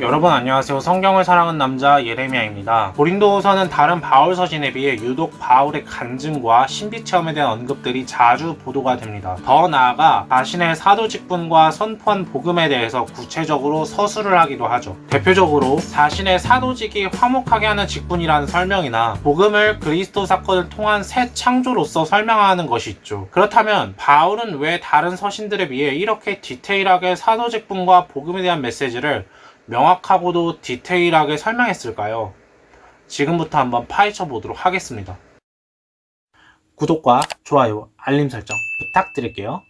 여러분 안녕하세요. 성경을 사랑하는 남자 예레미야입니다. 고린도후서는 다른 바울 서신에 비해 유독 바울의 간증과 신비 체험에 대한 언급들이 자주 보도가 됩니다. 더 나아가 자신의 사도 직분과 선포한 복음에 대해서 구체적으로 서술을 하기도 하죠. 대표적으로 자신의 사도직이 화목하게 하는 직분이라는 설명이나 복음을 그리스도 사건을 통한 새 창조로서 설명하는 것이 있죠. 그렇다면 바울은 왜 다른 서신들에 비해 이렇게 디테일하게 사도 직분과 복음에 대한 메시지를 명확하고도 디테일하게 설명했을까요? 지금부터 한번 파헤쳐 보도록 하겠습니다. 구독과 좋아요, 알림 설정 부탁드릴게요.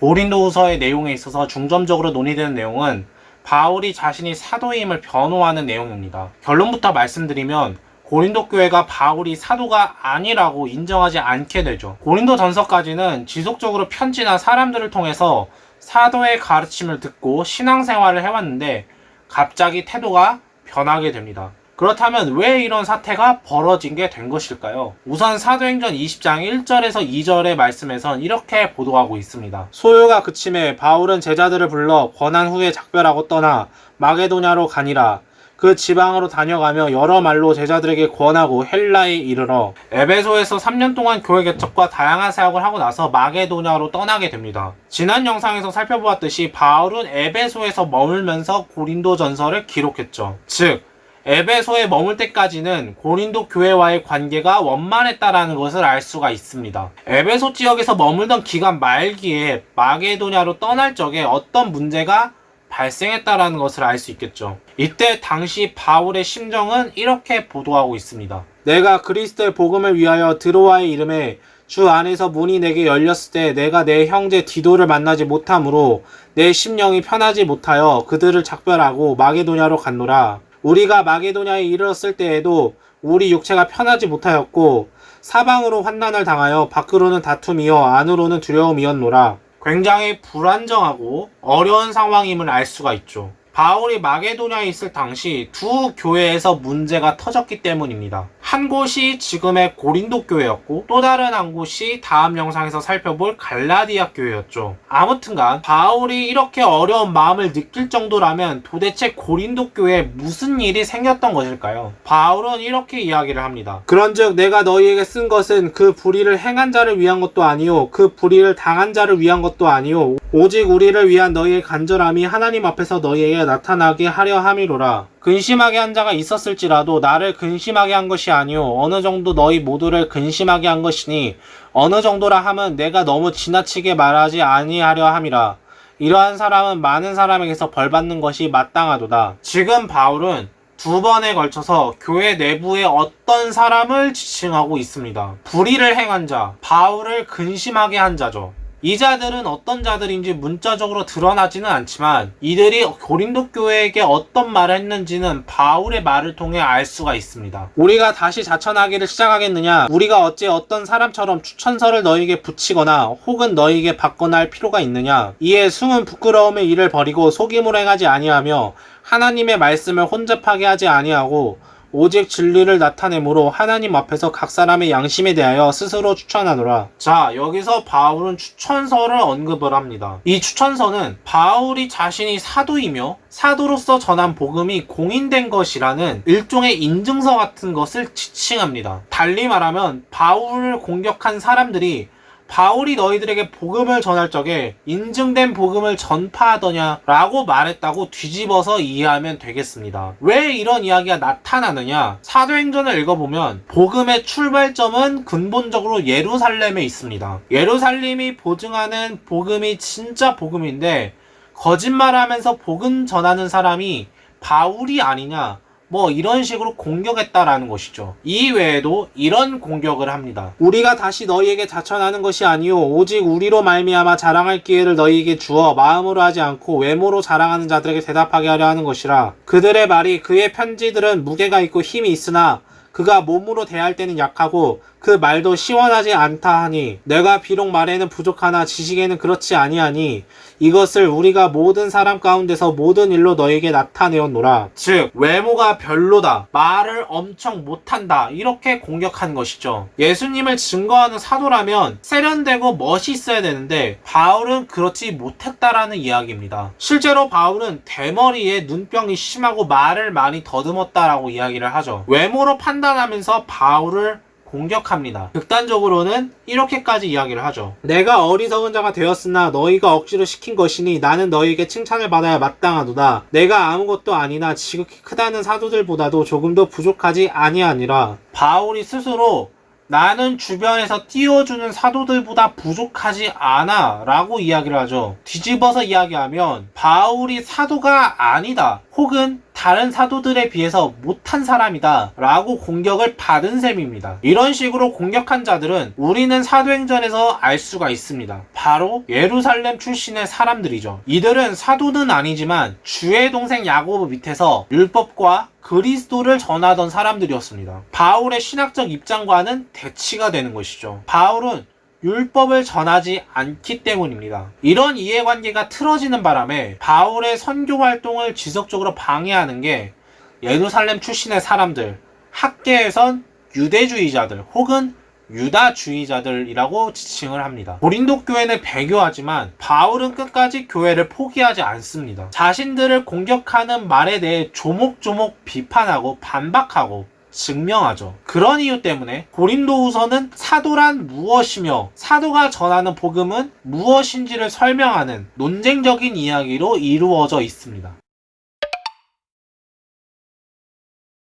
고린도후서의 내용에 있어서 중점적으로 논의되는 내용은 바울이 자신이 사도임을 변호하는 내용입니다. 결론부터 말씀드리면 고린도 교회가 바울이 사도가 아니라고 인정하지 않게 되죠. 고린도 전서까지는 지속적으로 편지나 사람들을 통해서 사도의 가르침을 듣고 신앙생활을 해왔는데 갑자기 태도가 변하게 됩니다. 그렇다면 왜 이런 사태가 벌어진 게 된 것일까요? 우선 사도행전 20장 1절에서 2절의 말씀에선 이렇게 보도하고 있습니다. 소요가 그침에 바울은 제자들을 불러 권한 후에 작별하고 떠나 마게도냐로 가니라. 그 지방으로 다녀가며 여러 말로 제자들에게 권하고 헬라에 이르러 에베소에서 3년 동안 교회 개척과 다양한 사역을 하고 나서 마게도냐로 떠나게 됩니다. 지난 영상에서 살펴보았듯이 바울은 에베소에서 머물면서 고린도 전서를 기록했죠. 즉 에베소에 머물 때까지는 고린도 교회와의 관계가 원만했다라는 것을 알 수가 있습니다. 에베소 지역에서 머물던 기간 말기에 마게도냐로 떠날 적에 어떤 문제가 발생했다라는 것을 알 수 있겠죠. 이때 당시 바울의 심정은 이렇게 보도하고 있습니다. 내가 그리스도의 복음을 위하여 드로아의 이름에 주 안에서 문이 내게 열렸을 때 내가 내 형제 디도를 만나지 못하므로 내 심령이 편하지 못하여 그들을 작별하고 마게도냐로 갔노라. 우리가 마게도냐에 이르렀을 때에도 우리 육체가 편하지 못하였고 사방으로 환난을 당하여 밖으로는 다툼이요 안으로는 두려움이었노라. 굉장히 불안정하고 어려운 상황임을 알 수가 있죠. 바울이 마게도냐에 있을 당시 두 교회에서 문제가 터졌기 때문입니다. 한 곳이 지금의 고린도 교회였고 또 다른 한 곳이 다음 영상에서 살펴볼 갈라디아 교회였죠. 아무튼간 바울이 이렇게 어려운 마음을 느낄 정도라면 도대체 고린도 교회에 무슨 일이 생겼던 것일까요? 바울은 이렇게 이야기를 합니다. 그런즉 내가 너희에게 쓴 것은 그 불의를 행한 자를 위한 것도 아니요 그 불의를 당한 자를 위한 것도 아니요 오직 우리를 위한 너희의 간절함이 하나님 앞에서 너희에게 나타나게 하려 함이로라. 근심하게 한 자가 있었을지라도 나를 근심하게 한 것이 아니오 어느 정도 너희 모두를 근심하게 한 것이니 어느 정도라 함은 내가 너무 지나치게 말하지 아니하려 함이라. 이러한 사람은 많은 사람에게서 벌받는 것이 마땅하도다. 지금 바울은 두 번에 걸쳐서 교회 내부의 어떤 사람을 지칭하고 있습니다. 불의를 행한 자, 바울을 근심하게 한 자죠. 이 자들은 어떤 자들인지 문자적으로 드러나지는 않지만 이들이 고린도 교회에게 어떤 말을 했는지는 바울의 말을 통해 알 수가 있습니다. 우리가 다시 자천하기를 시작하겠느냐? 우리가 어째 어떤 사람처럼 추천서를 너희에게 붙이거나 혹은 너희에게 받거나 할 필요가 있느냐? 이에 숨은 부끄러움의 일을 버리고 속임으로 행하지 아니하며 하나님의 말씀을 혼잡하게 하지 아니하고 오직 진리를 나타내므로 하나님 앞에서 각 사람의 양심에 대하여 스스로 추천하노라. 자, 여기서 바울은 추천서를 언급을 합니다. 이 추천서는 바울이 자신이 사도이며 사도로서 전한 복음이 공인된 것이라는 일종의 인증서 같은 것을 지칭합니다. 달리 말하면 바울을 공격한 사람들이 바울이 너희들에게 복음을 전할 적에 인증된 복음을 전파하더냐 라고 말했다고 뒤집어서 이해하면 되겠습니다. 왜 이런 이야기가 나타나느냐? 사도행전을 읽어보면 복음의 출발점은 근본적으로 예루살렘에 있습니다. 예루살렘이 보증하는 복음이 진짜 복음인데 거짓말하면서 복음 전하는 사람이 바울이 아니냐? 이런 식으로 공격했다라는 것이죠. 이 외에도 이런 공격을 합니다. 우리가 다시 너희에게 자천하는 것이 아니오 오직 우리로 말미암아 자랑할 기회를 너희에게 주어 마음으로 하지 않고 외모로 자랑하는 자들에게 대답하게 하려 하는 것이라. 그들의 말이 그의 편지들은 무게가 있고 힘이 있으나 그가 몸으로 대할 때는 약하고 그 말도 시원하지 않다 하니 내가 비록 말에는 부족하나 지식에는 그렇지 아니하니 이것을 우리가 모든 사람 가운데서 모든 일로 너에게 나타내었노라. 즉 외모가 별로다, 말을 엄청 못한다, 이렇게 공격한 것이죠. 예수님을 증거하는 사도라면 세련되고 멋있어야 되는데 바울은 그렇지 못했다라는 이야기입니다. 실제로 바울은 대머리에 눈병이 심하고 말을 많이 더듬었다라고 이야기를 하죠. 외모로 판단하면서 바울을 공격합니다. 극단적으로는 이렇게까지 이야기를 하죠. 내가 어리석은 자가 되었으나 너희가 억지로 시킨 것이니 나는 너희에게 칭찬을 받아야 마땅하도다. 내가 아무것도 아니나 지극히 크다는 사도들보다도 조금도 부족하지 아니하니라. 바울이 스스로 나는 주변에서 띄워주는 사도들보다 부족하지 않아 라고 이야기를 하죠. 뒤집어서 이야기하면 바울이 사도가 아니다, 혹은 다른 사도들에 비해서 못한 사람이다 라고 공격을 받은 셈입니다. 이런 식으로 공격한 자들은 우리는 사도행전에서 알 수가 있습니다. 바로 예루살렘 출신의 사람들이죠. 이들은 사도는 아니지만 주의 동생 야고보 밑에서 율법과 그리스도를 전하던 사람들이었습니다. 바울의 신학적 입장과는 대치가 되는 것이죠. 바울은 율법을 전하지 않기 때문입니다. 이런 이해관계가 틀어지는 바람에 바울의 선교 활동을 지속적으로 방해하는 게 예루살렘 출신의 사람들, 학계에선 유대주의자들 혹은 유다주의자들이라고 지칭을 합니다. 고린도 교회는 배교하지만 바울은 끝까지 교회를 포기하지 않습니다. 자신들을 공격하는 말에 대해 조목조목 비판하고 반박하고 증명하죠. 그런 이유 때문에 고린도후서는 사도란 무엇이며 사도가 전하는 복음은 무엇인지를 설명하는 논쟁적인 이야기로 이루어져 있습니다.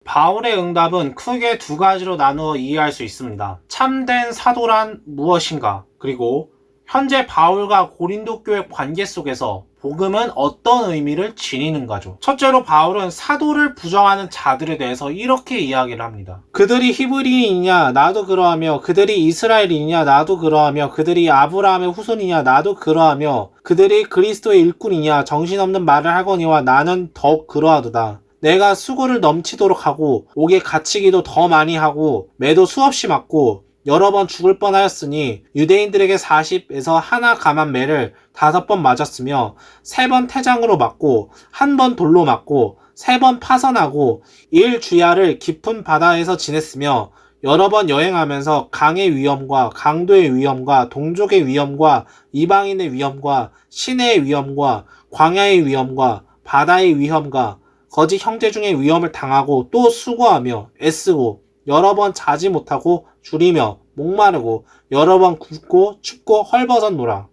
바울의 응답은 크게 두 가지로 나누어 이해할 수 있습니다. 참된 사도란 무엇인가, 그리고 현재 바울과 고린도 교회 관계 속에서 복음은 어떤 의미를 지니는가죠. 첫째로 바울은 사도를 부정하는 자들에 대해서 이렇게 이야기를 합니다. 그들이 히브리인이냐 나도 그러하며, 그들이 이스라엘이냐 나도 그러하며, 그들이 아브라함의 후손이냐 나도 그러하며, 그들이 그리스도의 일꾼이냐 정신없는 말을 하거니와 나는 더욱 그러하도다. 내가 수고를 넘치도록 하고 옥에 갇히기도 더 많이 하고 매도 수없이 맞고 여러 번 죽을 뻔하였으니 유대인들에게 40에서 하나 감한 매를 5번 맞았으며 3번 태장으로 맞고 1번 돌로 맞고 3번 파선하고 1주야를 깊은 바다에서 지냈으며 여러 번 여행하면서 강의 위험과 강도의 위험과 동족의 위험과 이방인의 위험과 시내의 위험과 광야의 위험과 바다의 위험과 거짓 형제 중에 위험을 당하고 또 수고하며 애쓰고 여러 번 자지 못하고 줄이며 목마르고 여러 번 굶고 춥고 헐벗었노라.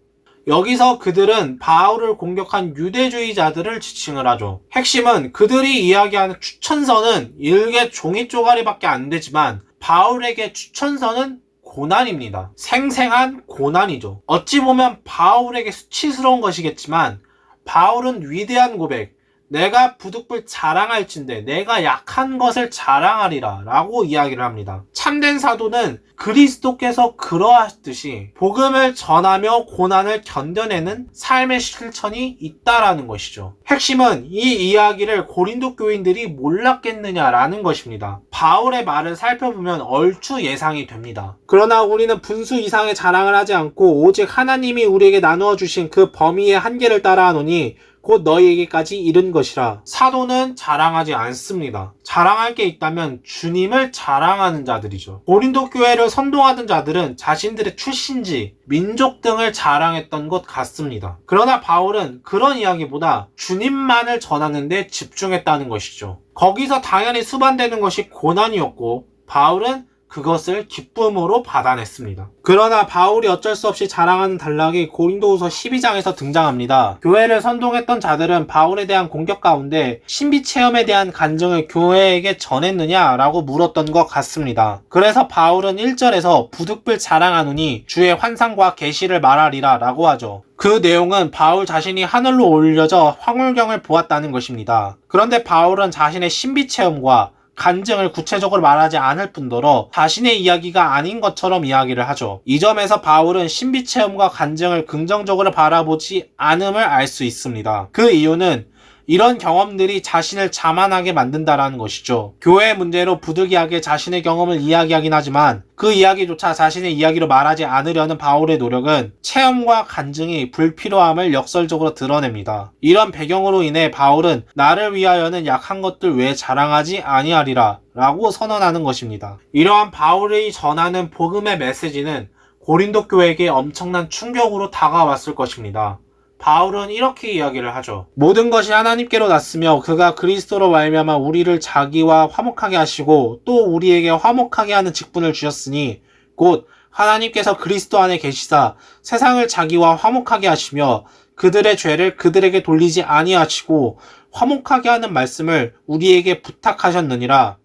여기서 그들은 바울을 공격한 유대주의자들을 지칭을 하죠. 핵심은 그들이 이야기하는 추천서는 일개 종이 쪼가리밖에 안 되지만 바울에게 추천서는 고난입니다. 생생한 고난이죠. 어찌 보면 바울에게 수치스러운 것이겠지만 바울은 위대한 고백, 내가 부득불 자랑할진대 내가 약한 것을 자랑하리라 라고 이야기를 합니다. 참된 사도는 그리스도께서 그러하셨듯이 복음을 전하며 고난을 견뎌내는 삶의 실천이 있다라는 것이죠. 핵심은 이 이야기를 고린도 교인들이 몰랐겠느냐라는 것입니다. 바울의 말을 살펴보면 얼추 예상이 됩니다. 그러나 우리는 분수 이상의 자랑을 하지 않고 오직 하나님이 우리에게 나누어 주신 그 범위의 한계를 따라하노니 곧 너희에게까지 이른 것이라. 사도는 자랑하지 않습니다. 자랑할 게 있다면 주님을 자랑하는 자들이죠. 고린도 교회를 선동하던 자들은 자신들의 출신지, 민족 등을 자랑했던 것 같습니다. 그러나 바울은 그런 이야기보다 주님만을 전하는 데 집중했다는 것이죠. 거기서 당연히 수반되는 것이 고난이었고 바울은 그것을 기쁨으로 받아냈습니다. 그러나 바울이 어쩔 수 없이 자랑하는 단락이 고린도후서 12장에서 등장합니다. 교회를 선동했던 자들은 바울에 대한 공격 가운데 신비 체험에 대한 간증을 교회에게 전했느냐라고 물었던 것 같습니다. 그래서 바울은 1절에서 부득불 자랑하노니 주의 환상과 계시를 말하리라 라고 하죠. 그 내용은 바울 자신이 하늘로 올려져 황홀경을 보았다는 것입니다. 그런데 바울은 자신의 신비 체험과 간증을 구체적으로 말하지 않을 뿐더러 자신의 이야기가 아닌 것처럼 이야기를 하죠. 이 점에서 바울은 신비체험과 간증을 긍정적으로 바라보지 않음을 알 수 있습니다. 그 이유는 이런 경험들이 자신을 자만하게 만든다라는 것이죠. 교회의 문제로 부득이하게 자신의 경험을 이야기하긴 하지만 그 이야기조차 자신의 이야기로 말하지 않으려는 바울의 노력은 체험과 간증이 불필요함을 역설적으로 드러냅니다. 이런 배경으로 인해 바울은 나를 위하여는 약한 것들 외에 자랑하지 아니하리라 라고 선언하는 것입니다. 이러한 바울이 전하는 복음의 메시지는 고린도 교회에게 엄청난 충격으로 다가왔을 것입니다. 바울은 이렇게 이야기를 하죠. 모든 것이 하나님께로 났으며 그가 그리스도로 말미암아 우리를 자기와 화목하게 하시고 또 우리에게 화목하게 하는 직분을 주셨으니 곧 하나님께서 그리스도 안에 계시사 세상을 자기와 화목하게 하시며 그들의 죄를 그들에게 돌리지 아니하시고 화목하게 하는 말씀을 우리에게 부탁하셨느니라.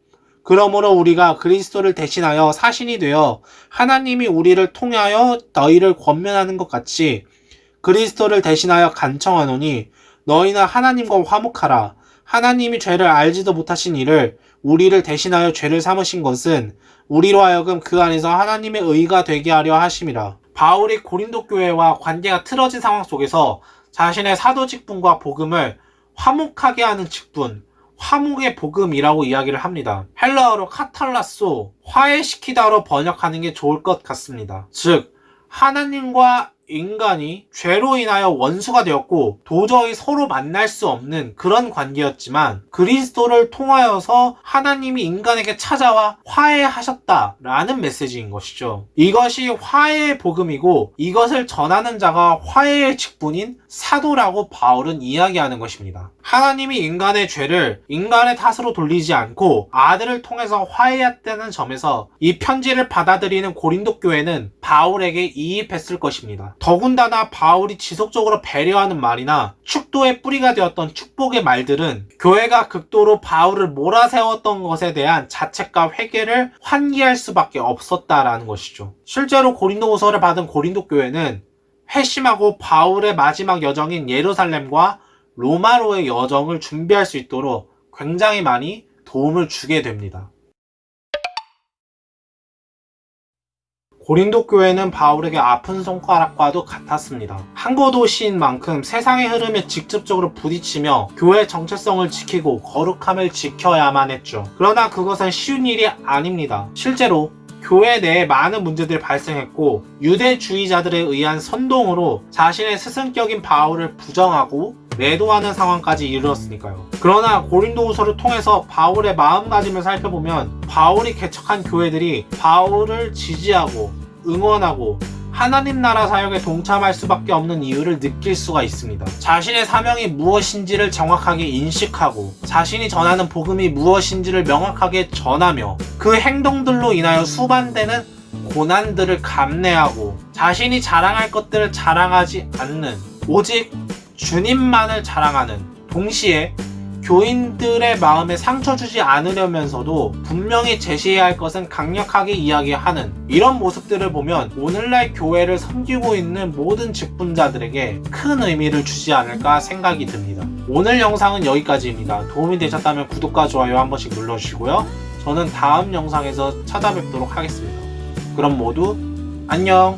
그러므로 우리가 그리스도를 대신하여 사신이 되어 하나님이 우리를 통하여 너희를 권면하는 것 같이 그리스도를 대신하여 간청하노니 너희는 하나님과 화목하라. 하나님이 죄를 알지도 못하신 이를 우리를 대신하여 죄를 삼으신 것은 우리로 하여금 그 안에서 하나님의 의가 되게 하려 하심이라. 바울이 고린도 교회와 관계가 틀어진 상황 속에서 자신의 사도 직분과 복음을 화목하게 하는 직분, 화목의 복음이라고 이야기를 합니다. 헬라어로 카탈라소, 화해시키다로 번역하는 게 좋을 것 같습니다. 즉, 하나님과 인간이 죄로 인하여 원수가 되었고 도저히 서로 만날 수 없는 그런 관계였지만 그리스도를 통하여서 하나님이 인간에게 찾아와 화해하셨다라는 메시지인 것이죠. 이것이 화해의 복음이고 이것을 전하는 자가 화해의 직분인 사도라고 바울은 이야기하는 것입니다. 하나님이 인간의 죄를 인간의 탓으로 돌리지 않고 아들을 통해서 화해했다는 점에서 이 편지를 받아들이는 고린도 교회는 바울에게 이입했을 것입니다. 더군다나 바울이 지속적으로 배려하는 말이나 축도의 뿌리가 되었던 축복의 말들은 교회가 극도로 바울을 몰아세웠던 것에 대한 자책과 회개를 환기할 수밖에 없었다라는 것이죠. 실제로 고린도후서를 받은 고린도 교회는 회심하고 바울의 마지막 여정인 예루살렘과 로마로의 여정을 준비할 수 있도록 굉장히 많이 도움을 주게 됩니다. 고린도 교회는 바울에게 아픈 손가락과도 같았습니다. 항구 도시인 만큼 세상의 흐름에 직접적으로 부딪히며 교회의 정체성을 지키고 거룩함을 지켜야만 했죠. 그러나 그것은 쉬운 일이 아닙니다. 실제로 교회 내에 많은 문제들이 발생했고 유대주의자들에 의한 선동으로 자신의 스승격인 바울을 부정하고 매도하는 상황까지 이르렀으니까요. 그러나 고린도후서를 통해서 바울의 마음가짐을 살펴보면 바울이 개척한 교회들이 바울을 지지하고 응원하고 하나님 나라 사역에 동참할 수밖에 없는 이유를 느낄 수가 있습니다. 자신의 사명이 무엇인지를 정확하게 인식하고 자신이 전하는 복음이 무엇인지를 명확하게 전하며 그 행동들로 인하여 수반되는 고난들을 감내하고 자신이 자랑할 것들을 자랑하지 않는 오직 주님만을 자랑하는 동시에 교인들의 마음에 상처 주지 않으려면서도 분명히 제시해야 할 것은 강력하게 이야기하는 이런 모습들을 보면 오늘날 교회를 섬기고 있는 모든 직분자들에게 큰 의미를 주지 않을까 생각이 듭니다. 오늘 영상은 여기까지입니다. 도움이 되셨다면 구독과 좋아요 한 번씩 눌러주시고요. 저는 다음 영상에서 찾아뵙도록 하겠습니다. 그럼 모두 안녕.